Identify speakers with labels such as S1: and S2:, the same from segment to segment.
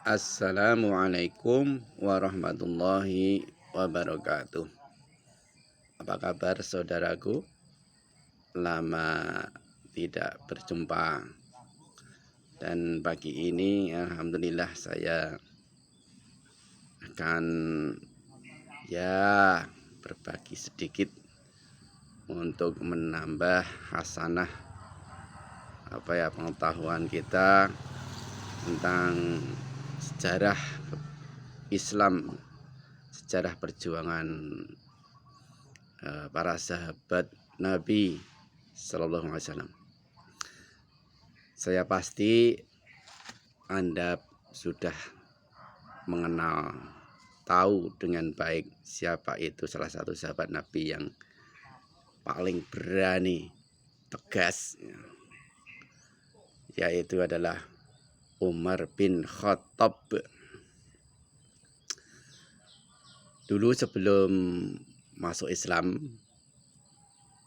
S1: Assalamualaikum warahmatullahi wabarakatuh. Apa kabar saudaraku? Lama tidak berjumpa. Dan pagi ini alhamdulillah saya akan berbagi sedikit untuk menambah hasanah pengetahuan kita tentang sejarah Islam, sejarah perjuangan para sahabat Nabi Sallallahu Alaihi Wasallam. Saya pasti Anda sudah mengenal, tahu dengan baik siapa itu salah satu sahabat Nabi yang paling berani, tegas, yaitu adalah Umar bin Khattab. Dulu sebelum masuk Islam,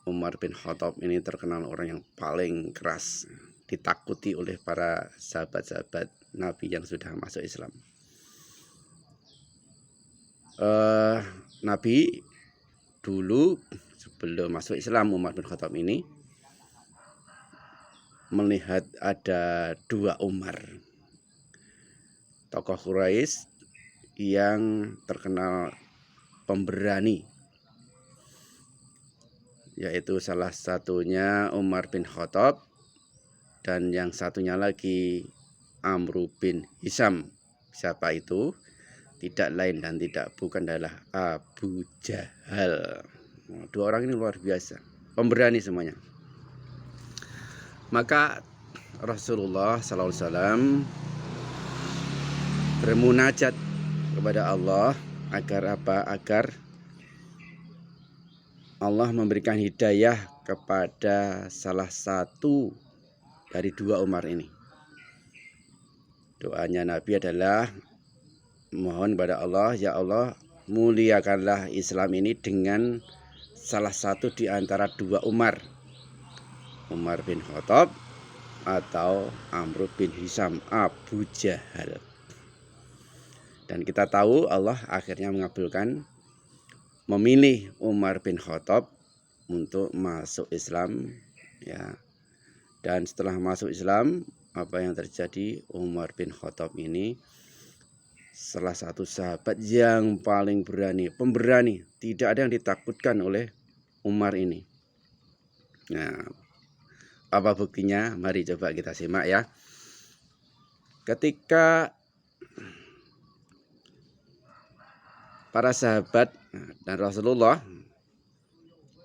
S1: Umar bin Khattab ini terkenal orang yang paling keras, ditakuti oleh para sahabat-sahabat Nabi yang sudah masuk Islam. Nabi dulu sebelum masuk Islam, Umar bin Khattab ini melihat ada dua Umar, tokoh Quraisy yang terkenal pemberani, yaitu salah satunya Umar bin Khattab dan yang satunya lagi Amr bin Hisham. Siapa itu? Tidak lain dan tidak bukan adalah Abu Jahal. Dua orang ini luar biasa, pemberani semuanya. Maka Rasulullah SAW bermunajat kepada Allah agar apa? Agar Allah memberikan hidayah kepada salah satu dari dua Umar ini. Doanya Nabi adalah mohon kepada Allah, ya Allah, muliakanlah Islam ini dengan salah satu di antara dua Umar, Umar bin Khattab atau Amr bin Hisham, Abu Jahal. Dan kita tahu Allah akhirnya mengabulkan, memilih Umar bin Khattab untuk masuk Islam, ya. Dan setelah masuk Islam, apa yang terjadi? Umar bin Khattab ini salah satu sahabat yang paling berani, pemberani. Tidak ada yang ditakutkan oleh Umar ini. Nah, apa buktinya? Mari coba kita simak ya. Ketika para sahabat dan Rasulullah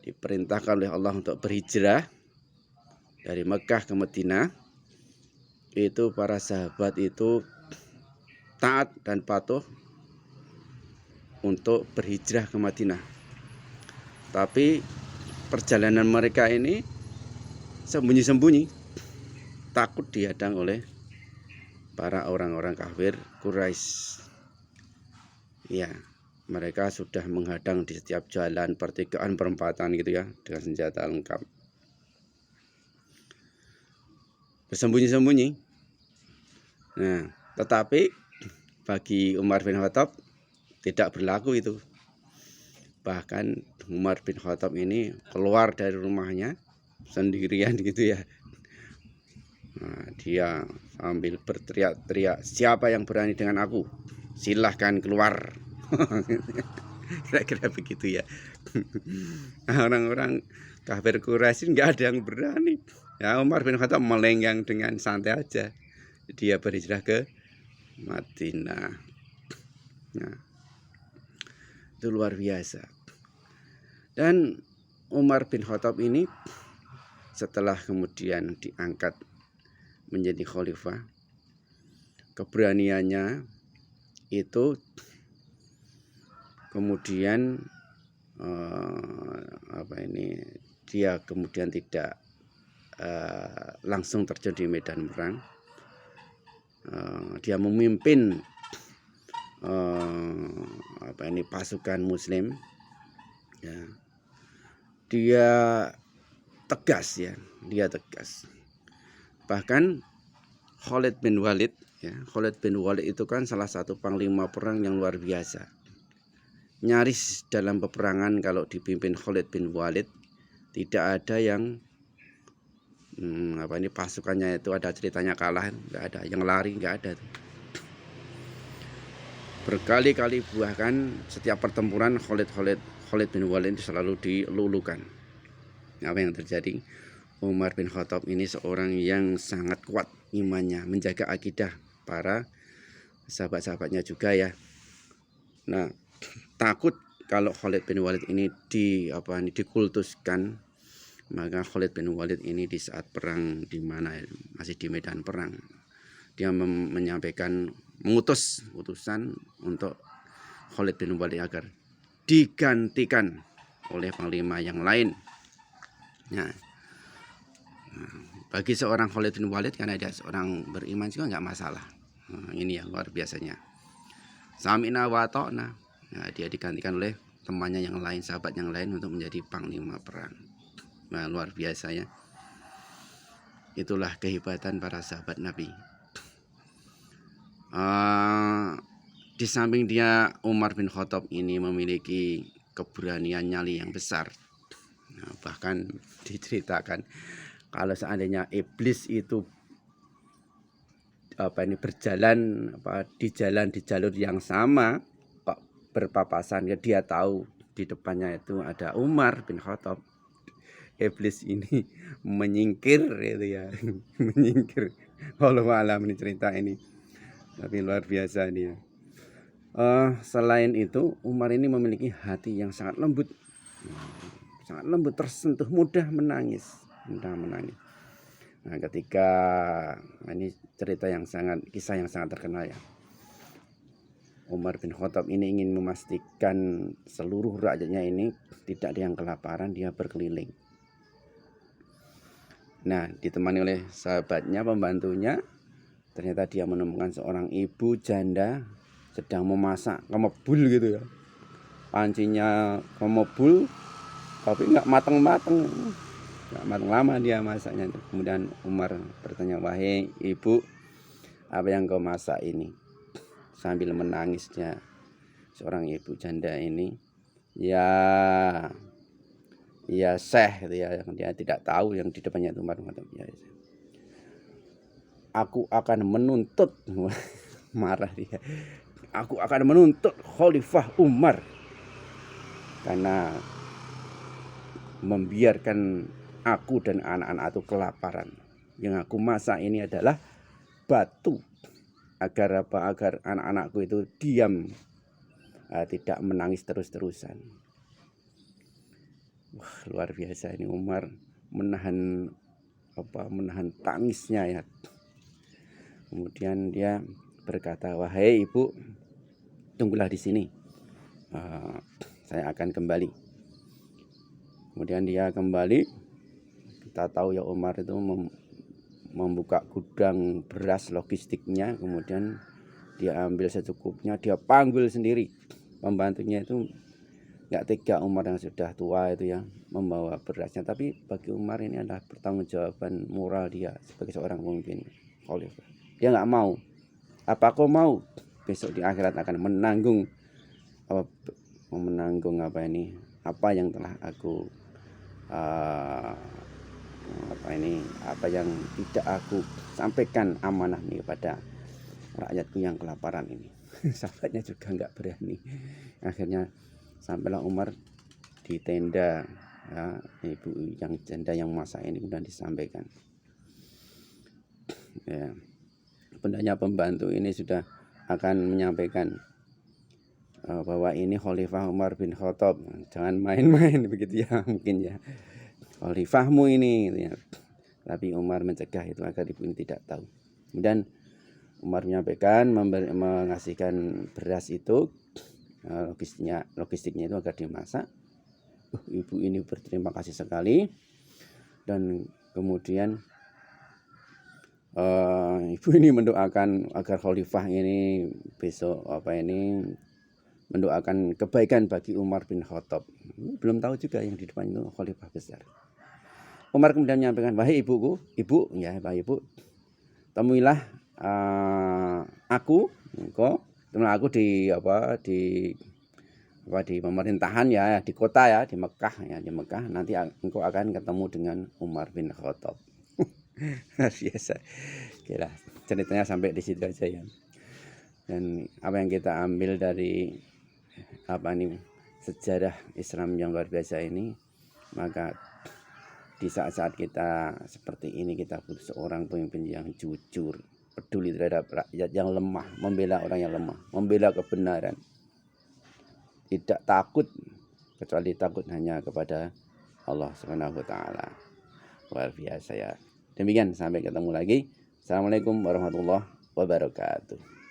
S1: diperintahkan oleh Allah untuk berhijrah dari Mekah ke Madinah, itu para sahabat itu taat dan patuh untuk berhijrah ke Madinah. Tapi perjalanan mereka ini sembunyi-sembunyi, takut dihadang oleh para orang-orang kafir Quraisy. Ya, mereka sudah menghadang di setiap jalan, pertigaan, perempatan gitu ya, dengan senjata lengkap. Bersembunyi-sembunyi. Nah, tetapi bagi Umar bin Khattab tidak berlaku itu. Bahkan Umar bin Khattab ini keluar dari rumahnya sendirian gitu ya. Nah, dia sambil berteriak-teriak, siapa yang berani dengan aku? Silahkan keluar. Kira-kira begitu ya. Orang-orang kafir Quraisy nggak ada yang berani. Ya, Umar bin Khattab melenggang dengan santai aja. Dia berhijrah ke Madinah. Nah, itu luar biasa. Dan Umar bin Khattab ini setelah kemudian diangkat menjadi khalifah, keberaniannya itu kemudian dia kemudian tidak langsung terjun di medan perang. Dia memimpin pasukan Muslim, ya. Dia tegas ya, dia tegas. Bahkan Khalid bin Walid, ya. Khalid bin Walid itu kan salah satu panglima perang yang luar biasa. Nyaris dalam peperangan kalau dipimpin Khalid bin Walid tidak ada yang pasukannya itu ada ceritanya kalah, nggak ada, yang lari nggak ada. Berkali-kali bahkan setiap pertempuran Khalid bin Walid selalu dilulukan. Apa yang terjadi? Umar bin Khattab ini seorang yang sangat kuat imannya, menjaga akidah para sahabat-sahabatnya juga ya. Nah, takut kalau Khalid bin Walid ini dikultuskan, maka Khalid bin Walid ini di saat perang di mana masih di medan perang, dia menyampaikan mengutus utusan untuk Khalid bin Walid agar digantikan oleh panglima yang lain. Nah, bagi seorang Khalid bin Walid karena dia seorang beriman juga nggak masalah. Ini yang luar biasanya. Sami'na wa ta'na. Nah, dia digantikan oleh temannya yang lain, sahabat yang lain untuk menjadi panglima perang. Nah, luar biasa ya. Itulah kehebatan para sahabat Nabi. Di samping dia, Umar bin Khattab ini memiliki keberanian nyali yang besar. Nah, bahkan diceritakan kalau seandainya iblis itu berjalan di jalur yang sama kok berpapasan, ya dia tahu di depannya itu ada Umar bin Khattab. Iblis ini menyingkir itu ya. Menyingkir. Wallahu a'lam ini cerita ini. Tapi luar biasa dia. Selain itu Umar ini memiliki hati yang sangat lembut. Sangat lembut, tersentuh, mudah menangis. Nah, ketika ini kisah yang sangat terkenal ya. Umar bin Khattab ini ingin memastikan seluruh rakyatnya ini tidak ada yang kelaparan, dia berkeliling. Nah, ditemani oleh sahabatnya, pembantunya, ternyata dia menemukan seorang ibu janda sedang memasak kemebul gitu ya. Pancinya kemebul tapi nggak mateng-mateng. Nggak mateng lama dia masaknya. Kemudian Umar bertanya, "Wahai ibu, apa yang kau masak ini?" Sambil menangisnya seorang ibu janda ini, ya Syekh gitu ya, dia tidak tahu yang di depannya itu Umar mengatakan, ya, "Aku akan menuntut," marah dia, "aku akan menuntut Khalifah Umar karena membiarkan aku dan anak-anak itu kelaparan. Yang aku masak ini adalah batu agar anak-anakku itu diam, tidak menangis terus-terusan." Wah, luar biasa ini Umar menahan tangisnya ya. Kemudian dia berkata, "Wahai ibu, tunggulah di sini. Saya akan kembali." Kemudian dia kembali. Kita tahu ya Umar itu membuka gudang beras logistiknya, kemudian dia ambil secukupnya, dia panggil sendiri. Pembantunya itu nggak tega Umar yang sudah tua itu ya membawa berasnya, tapi bagi Umar ini adalah pertanggungjawaban moral dia sebagai seorang pemimpin khalifah. Dia nggak mau. "Apa kau mau besok di akhirat akan menanggung apa yang telah aku apa yang tidak aku sampaikan amanah ini kepada rakyatku yang kelaparan ini." Sahabatnya juga nggak berani. Akhirnya sampailah Umar di tenda ya, ibu yang janda yang masak ini kemudian disampaikan. Ya, bendanya pembantu ini sudah akan menyampaikan bahwa ini Khalifah Umar bin Khattab, jangan main-main begitu ya, mungkin ya, khalifahmu ini gitu ya. Tapi Umar mencegah itu agar ibu ini tidak tahu. Kemudian Umar menyampaikan, mengasihkan beras itu, logistiknya itu agar dimasak. Ibu ini berterima kasih sekali, dan kemudian ibu ini mendoakan agar khalifah ini besok mendoakan kebaikan bagi Umar bin Khattab. Belum tahu juga yang di depan itu khalifah besar. Umar kemudian menyampaikan, "Wahai ibuku, ibu, temuilah aku, temuilah aku di di pemerintahan ya, di kota ya, di Mekah ya, di Mekah. Nanti engkau akan ketemu dengan Umar bin Khattab. Biasa. Oke lah, ceritanya sampai di situ aja ya. Dan apa yang kita ambil dari sejarah Islam yang luar biasa ini, maka di saat-saat kita seperti ini kita butuh seorang pemimpin yang jujur, peduli terhadap rakyat yang lemah, membela orang yang lemah, membela kebenaran. Tidak takut, kecuali takut hanya kepada Allah Subhanahu wa taala. Luar biasa ya. Demikian, sampai ketemu lagi. Assalamualaikum warahmatullahi wabarakatuh.